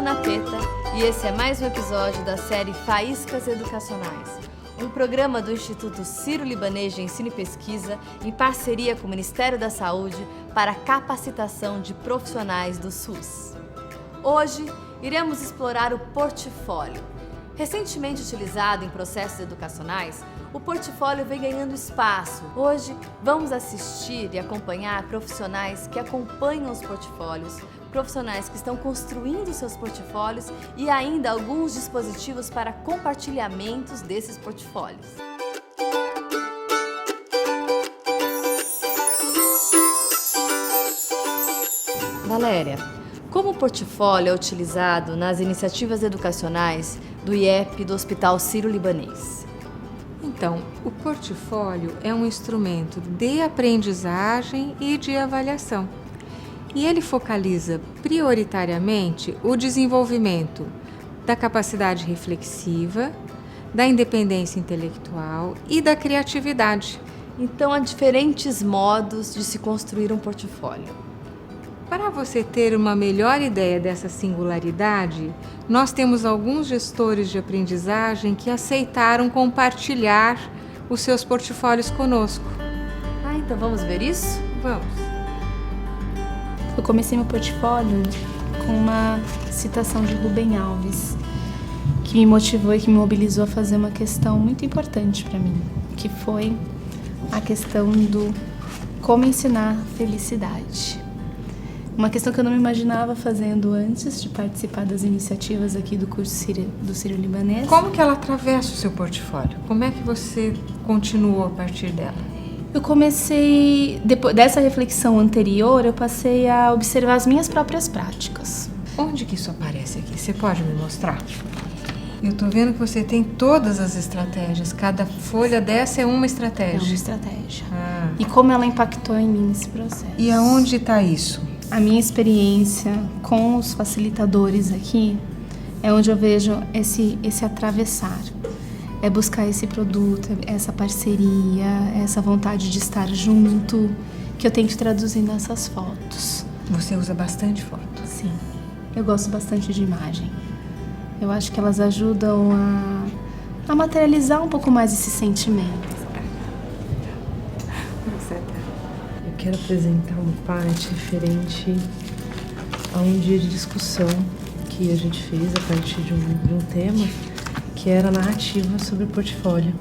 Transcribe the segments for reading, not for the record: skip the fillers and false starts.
Ana Peta e esse é mais um episódio da série Faíscas Educacionais, um programa do Instituto Sírio-Libanês de Ensino e Pesquisa em parceria com o Ministério da Saúde para a capacitação de profissionais do SUS. Hoje, iremos explorar o portfólio. Recentemente utilizado em processos educacionais, o portfólio vem ganhando espaço. Hoje, vamos assistir e acompanhar profissionais que acompanham os portfólios, profissionais que estão construindo seus portfólios e ainda alguns dispositivos para compartilhamentos desses portfólios. Valéria, como o portfólio é utilizado nas iniciativas educacionais do IEP do Hospital Sírio-Libanês? Então, o portfólio é um instrumento de aprendizagem e de avaliação. E ele focaliza prioritariamente o desenvolvimento da capacidade reflexiva, da independência intelectual e da criatividade. Então, há diferentes modos de se construir um portfólio. Para você ter uma melhor ideia dessa singularidade, nós temos alguns gestores de aprendizagem que aceitaram compartilhar os seus portfólios conosco. Então vamos ver isso? Vamos. Eu comecei meu portfólio com uma citação de Rubem Alves, que me motivou e que me mobilizou a fazer uma questão muito importante para mim, que foi a questão do como ensinar felicidade. Uma questão que eu não me imaginava fazendo antes de participar das iniciativas aqui do curso do Sírio-Libanês. Como que ela atravessa o seu portfólio? Como é que você continuou a partir dela? Eu comecei, depois dessa reflexão anterior, eu passei a observar as minhas próprias práticas. Onde que isso aparece aqui? Você pode me mostrar? Eu tô vendo que você tem todas as estratégias. Cada folha dessa é uma estratégia. É uma estratégia. Ah. E como ela impactou em mim esse processo. E aonde está isso? A minha experiência com os facilitadores aqui é onde eu vejo esse atravessar. É buscar esse produto, essa parceria, essa vontade de estar junto, que eu tento traduzir nessas fotos. Você usa bastante foto? Sim, eu gosto bastante de imagem. Eu acho que elas ajudam a materializar um pouco mais esse sentimento. Eu quero apresentar uma parte referente a um dia de discussão que a gente fez a partir de um tema que era a narrativa sobre o portfólio.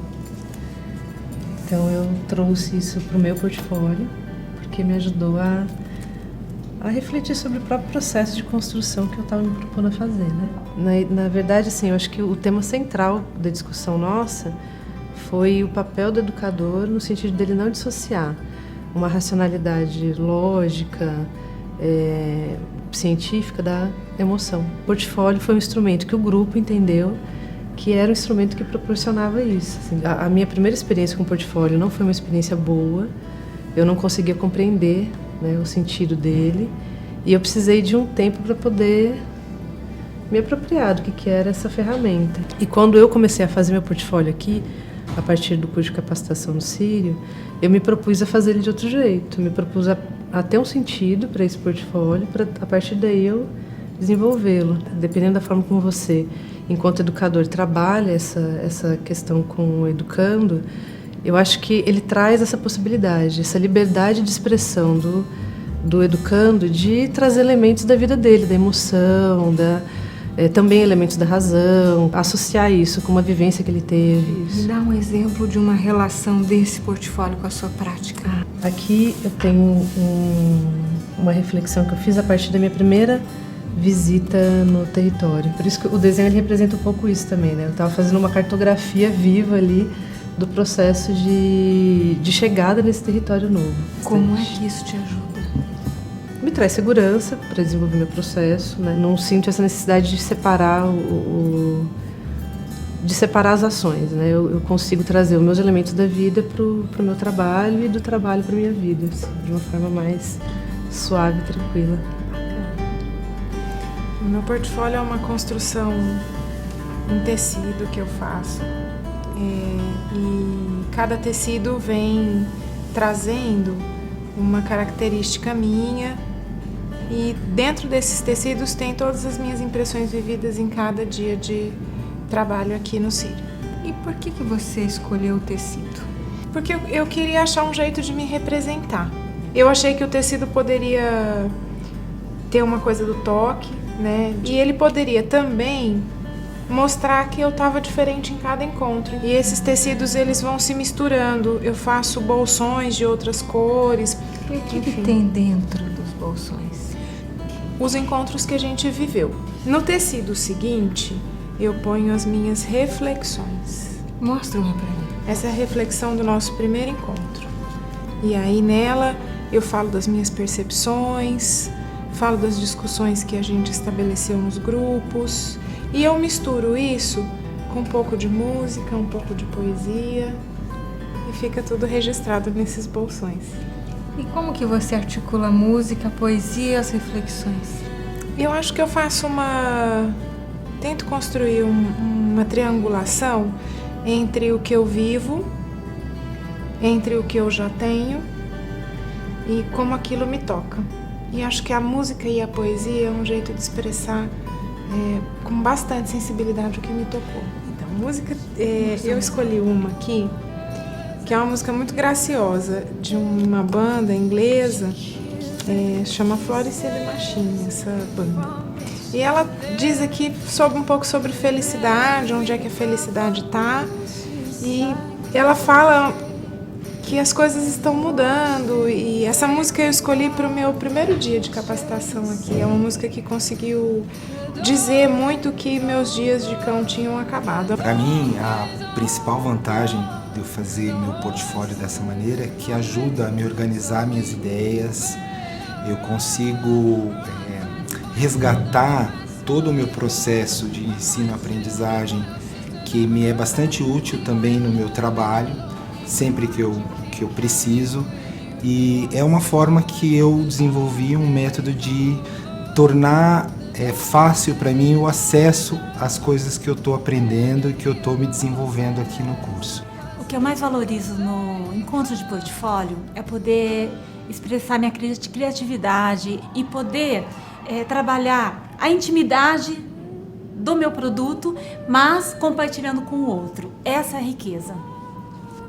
Então eu trouxe isso para o meu portfólio porque me ajudou a refletir sobre o próprio processo de construção que eu estava me propondo a fazer, né? Na verdade, assim, eu acho que o tema central da discussão nossa foi o papel do educador no sentido dele não dissociar uma racionalidade lógica, científica da emoção. O portfólio foi um instrumento que o grupo entendeu que era um instrumento que proporcionava isso. Assim, a minha primeira experiência com o portfólio não foi uma experiência boa, eu não conseguia compreender, né, o sentido dele, e eu precisei de um tempo para poder me apropriar do que era essa ferramenta. E quando eu comecei a fazer meu portfólio aqui, a partir do curso de capacitação no Sírio, eu me propus a fazer ele de outro jeito. Eu me propus a ter um sentido para esse portfólio, para a partir daí eu desenvolvê-lo. Dependendo da forma como você, enquanto educador, trabalha essa questão com o educando, eu acho que ele traz essa possibilidade, essa liberdade de expressão do educando, de trazer elementos da vida dele, da emoção, também elementos da razão, associar isso com uma vivência que ele teve. Me dá um exemplo de uma relação desse portfólio com a sua prática. Aqui eu tenho uma reflexão que eu fiz a partir da minha primeira visita no território. Por isso que o desenho ele representa um pouco isso também, né? Eu estava fazendo uma cartografia viva ali do processo de chegada nesse território novo. Como é que isso te ajuda? Me traz segurança para desenvolver meu processo, né? Não sinto essa necessidade de separar de separar as ações, né? Eu consigo trazer os meus elementos da vida para o meu trabalho e do trabalho para minha vida, assim, de uma forma mais suave e tranquila. O meu portfólio é uma construção em tecido que eu faço, e cada tecido vem trazendo uma característica minha E dentro desses tecidos tem todas as minhas impressões vividas em cada dia de trabalho aqui no Círio. E por que você escolheu o tecido? Porque eu queria achar um jeito de me representar. Eu achei que o tecido poderia ter uma coisa do toque, né? E ele poderia também mostrar que eu estava diferente em cada encontro. E esses tecidos, eles vão se misturando. Eu faço bolsões de outras cores. E o que tem dentro dos bolsões? Os encontros que a gente viveu. No tecido seguinte, eu ponho as minhas reflexões. Mostra uma pra mim. Essa é a reflexão do nosso primeiro encontro. E aí nela eu falo das minhas percepções, falo das discussões que a gente estabeleceu nos grupos, e eu misturo isso com um pouco de música, um pouco de poesia, e fica tudo registrado nesses bolsões. E como que você articula a música, a poesia e as reflexões? Eu acho que eu faço tento construir uma triangulação entre o que eu vivo, entre o que eu já tenho e como aquilo me toca. E acho que a música e a poesia é um jeito de expressar com bastante sensibilidade o que me tocou. Então, música, eu escolhi uma aqui, que é uma música muito graciosa, de uma banda inglesa, chama Floricida Machine, essa banda. E ela diz aqui um pouco sobre felicidade, onde é que a felicidade está. E ela fala que as coisas estão mudando. E essa música eu escolhi para o meu primeiro dia de capacitação aqui. É uma música que conseguiu dizer muito que meus dias de cão tinham acabado. Para mim, a principal vantagem de eu fazer meu portfólio dessa maneira é que ajuda a me organizar minhas ideias. Eu consigo resgatar todo o meu processo de ensino-aprendizagem, que me é bastante útil também no meu trabalho, sempre que eu preciso. E é uma forma que eu desenvolvi um método de tornar fácil para mim o acesso às coisas que eu estou aprendendo e que eu estou me desenvolvendo aqui no curso. O que eu mais valorizo no encontro de portfólio é poder expressar minha criatividade e poder trabalhar a intimidade do meu produto, mas compartilhando com o outro. Essa é a riqueza.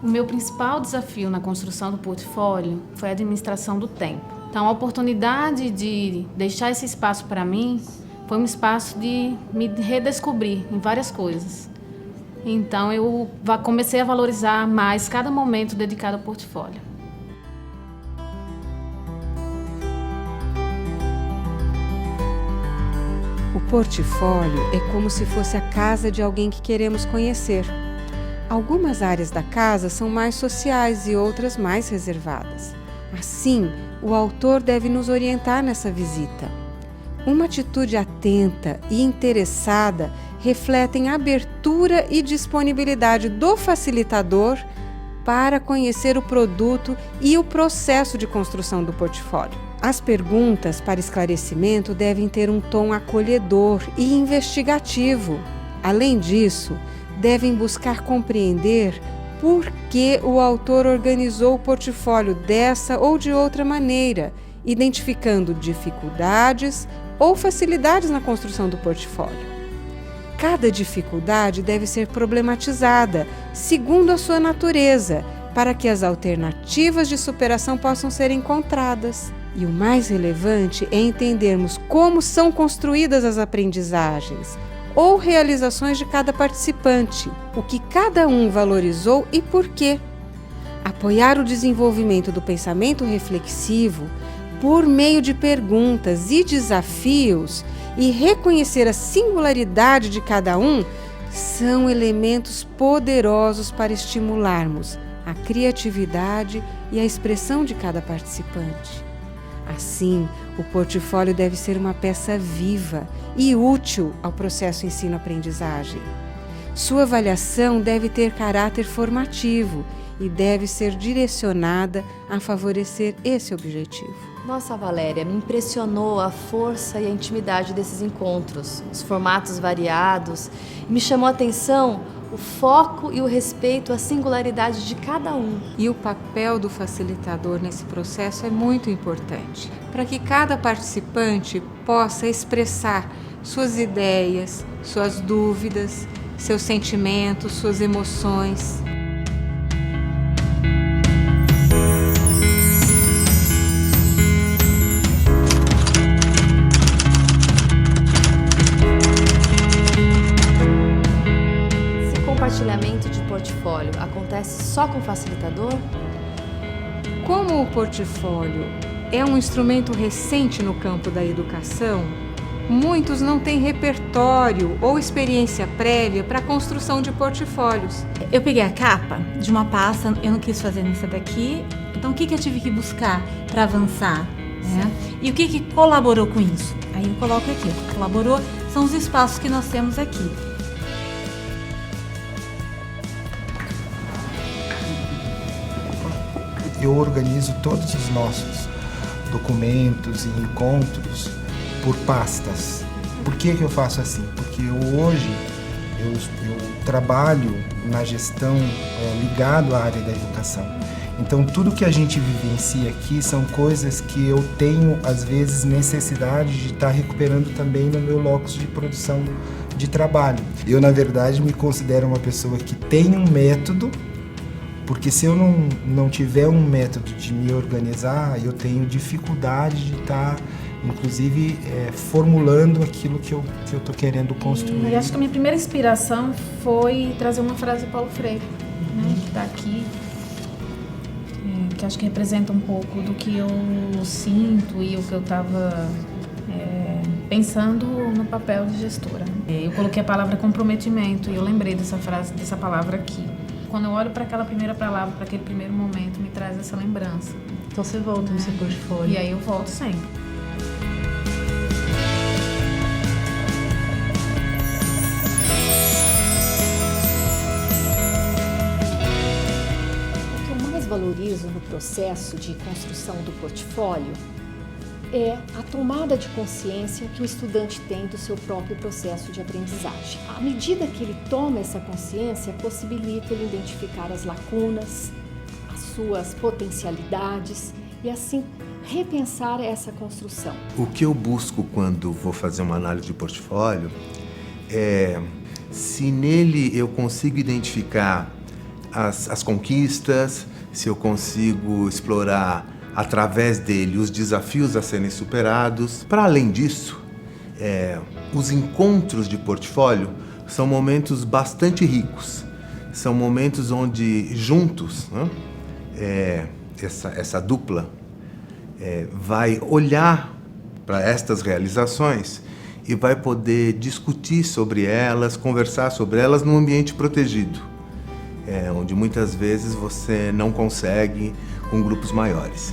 O meu principal desafio na construção do portfólio foi a administração do tempo. Então, a oportunidade de deixar esse espaço para mim foi um espaço de me redescobrir em várias coisas. Então, eu comecei a valorizar mais cada momento dedicado ao portfólio. O portfólio é como se fosse a casa de alguém que queremos conhecer. Algumas áreas da casa são mais sociais e outras mais reservadas. Assim, o autor deve nos orientar nessa visita. Uma atitude atenta e interessada refletem abertura e disponibilidade do facilitador para conhecer o produto e o processo de construção do portfólio. As perguntas para esclarecimento devem ter um tom acolhedor e investigativo. Além disso, devem buscar compreender por que o autor organizou o portfólio dessa ou de outra maneira, identificando dificuldades ou facilidades na construção do portfólio. Cada dificuldade deve ser problematizada segundo a sua natureza, para que as alternativas de superação possam ser encontradas. E o mais relevante é entendermos como são construídas as aprendizagens ou realizações de cada participante, o que cada um valorizou e por quê. Apoiar o desenvolvimento do pensamento reflexivo por meio de perguntas e desafios e reconhecer a singularidade de cada um são elementos poderosos para estimularmos a criatividade e a expressão de cada participante. Assim, o portfólio deve ser uma peça viva e útil ao processo ensino-aprendizagem. Sua avaliação deve ter caráter formativo e deve ser direcionada a favorecer esse objetivo. Nossa, Valéria, me impressionou a força e a intimidade desses encontros, os formatos variados, e me chamou a atenção o foco e o respeito à singularidade de cada um. E o papel do facilitador nesse processo é muito importante, para que cada participante possa expressar suas ideias, suas dúvidas, seus sentimentos, suas emoções. Compartilhamento de portfólio acontece só com facilitador? Como o portfólio é um instrumento recente no campo da educação, muitos não têm repertório ou experiência prévia para a construção de portfólios. Eu peguei a capa de uma pasta, eu não quis fazer nessa daqui, então o que eu tive que buscar para avançar? Né? E o que colaborou com isso? Aí eu coloco aqui, o que colaborou são os espaços que nós temos aqui. Eu organizo todos os nossos documentos e encontros por pastas. Por que eu faço assim? Porque hoje eu trabalho na gestão ligado à área da educação. Então tudo que a gente vivencia aqui são coisas que eu tenho às vezes necessidade de estar recuperando também no meu locus de produção de trabalho. Eu na verdade me considero uma pessoa que tem um método. Porque se eu não tiver um método de me organizar, eu tenho dificuldade de estar, inclusive, formulando aquilo que eu estou querendo construir. E acho que a minha primeira inspiração foi trazer uma frase de Paulo Freire, né, que está aqui, que acho que representa um pouco do que eu sinto e o que eu estava pensando no papel de gestora. Eu coloquei a palavra comprometimento e eu lembrei dessa frase, dessa palavra aqui. Quando eu olho para aquela primeira palavra, para aquele primeiro momento, me traz essa lembrança. Então você volta no seu portfólio. E aí eu volto sempre. O que eu mais valorizo no processo de construção do portfólio é a tomada de consciência que o estudante tem do seu próprio processo de aprendizagem. À medida que ele toma essa consciência, possibilita ele identificar as lacunas, as suas potencialidades e assim repensar essa construção. O que eu busco quando vou fazer uma análise de portfólio é se nele eu consigo identificar as conquistas, se eu consigo explorar através dele os desafios a serem superados. Para além disso, os encontros de portfólio são momentos bastante ricos. São momentos onde juntos, né, essa dupla vai olhar para estas realizações e vai poder discutir sobre elas, conversar sobre elas num ambiente protegido, onde muitas vezes você não consegue com grupos maiores.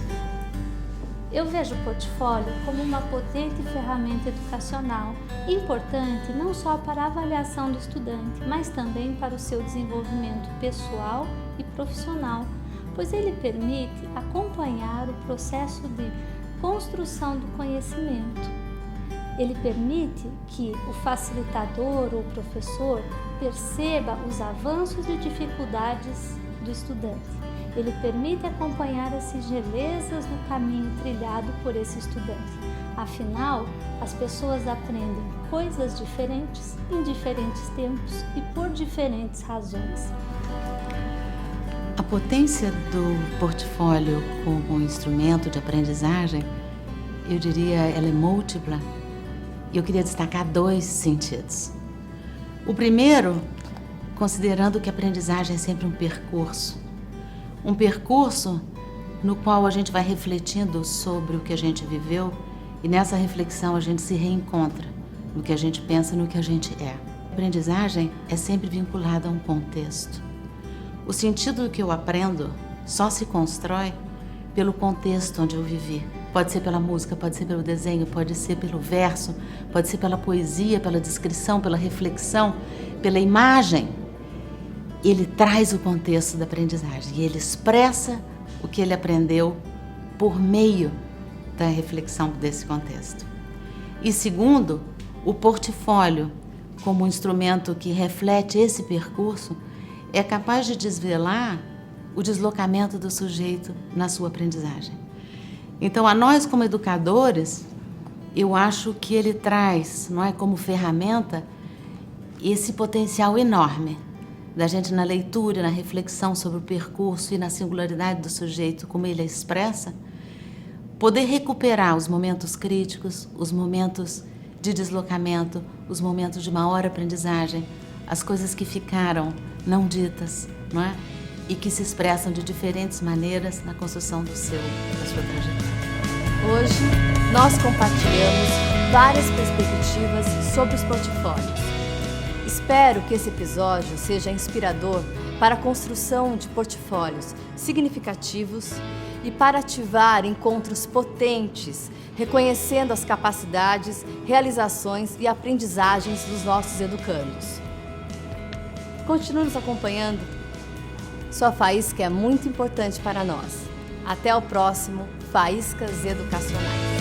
Eu vejo o portfólio como uma potente ferramenta educacional, importante não só para a avaliação do estudante, mas também para o seu desenvolvimento pessoal e profissional, pois ele permite acompanhar o processo de construção do conhecimento. Ele permite que o facilitador ou professor perceba os avanços e dificuldades do estudante. Ele permite acompanhar as singelezas do caminho trilhado por esse estudante. Afinal, as pessoas aprendem coisas diferentes em diferentes tempos e por diferentes razões. A potência do portfólio como instrumento de aprendizagem, eu diria, ela é múltipla. E eu queria destacar 2 sentidos. O primeiro, considerando que a aprendizagem é sempre um percurso no qual a gente vai refletindo sobre o que a gente viveu e nessa reflexão a gente se reencontra no que a gente pensa e no que a gente é. A aprendizagem é sempre vinculada a um contexto. O sentido do que eu aprendo só se constrói pelo contexto onde eu vivi. Pode ser pela música, pode ser pelo desenho, pode ser pelo verso, pode ser pela poesia, pela descrição, pela reflexão, pela imagem. Ele traz o contexto da aprendizagem e ele expressa o que ele aprendeu por meio da reflexão desse contexto. E segundo, o portfólio como um instrumento que reflete esse percurso, é capaz de desvelar o deslocamento do sujeito na sua aprendizagem. Então, a nós como educadores, eu acho que ele traz, não é, como ferramenta, esse potencial enorme da gente na leitura, na reflexão sobre o percurso e na singularidade do sujeito, como ele a expressa, poder recuperar os momentos críticos, os momentos de deslocamento, os momentos de maior aprendizagem, as coisas que ficaram não ditas, não é? E que se expressam de diferentes maneiras na construção da sua trajetória. Hoje, nós compartilhamos várias perspectivas sobre os portfólios. Espero que esse episódio seja inspirador para a construção de portfólios significativos e para ativar encontros potentes, reconhecendo as capacidades, realizações e aprendizagens dos nossos educandos. Continue nos acompanhando. Sua faísca é muito importante para nós. Até o próximo Faíscas Educacionais.